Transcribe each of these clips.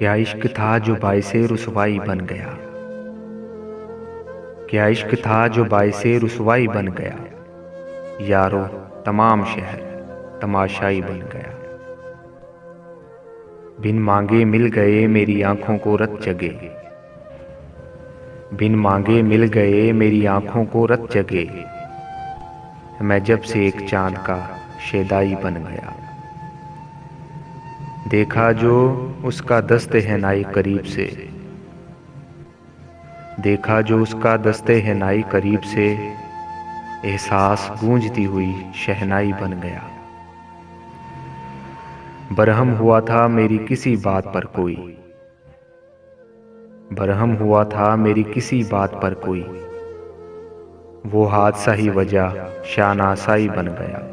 क्या इश्क था जो बाइसे रुसवाई बन गया। क्या इश्क था जो बाइसे रुसवाई बन गया। यारो तमाम शहर तमाशाई बन गया। बिन मांगे मिल गए मेरी आंखों को रत जगे। बिन मांगे मिल गए मेरी आंखों को रत जगे। मैं जब से एक चांद का शेदाई बन गया। देखा जो उसका दस्ते है नाई करीब से। देखा जो उसका दस्ते है नाई करीब से। एहसास गूंजती हुई शहनाई बन गया। बरहम हुआ था मेरी किसी बात पर कोई। बरहम हुआ था मेरी किसी बात पर कोई। वो हादसा ही वजह शानासाई बन गया।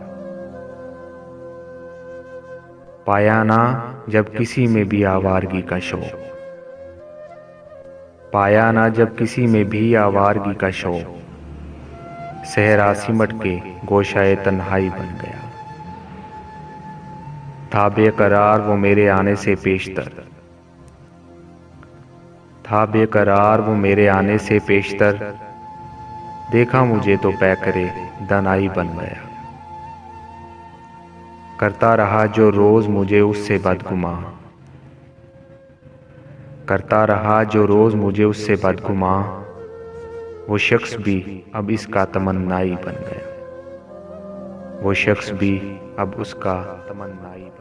पाया ना जब किसी में भी आवारगी का शौक। पाया ना जब किसी में भी आवारगी का शौक। सहरा सिमट के गोशाए तन्हाई बन गया। था बेकरार वो मेरे आने से पेशतर। था बेकरार वो मेरे आने से पेशतर। देखा मुझे तो पैकरे दनाई बन गया। करता रहा जो रोज मुझे उससे बदगुमां। करता रहा जो रोज मुझे उससे बदगुमां। वो शख्स भी अब इसका तमन्नाई बन गया। वो शख्स भी अब उसका तमन्नाई बन गया।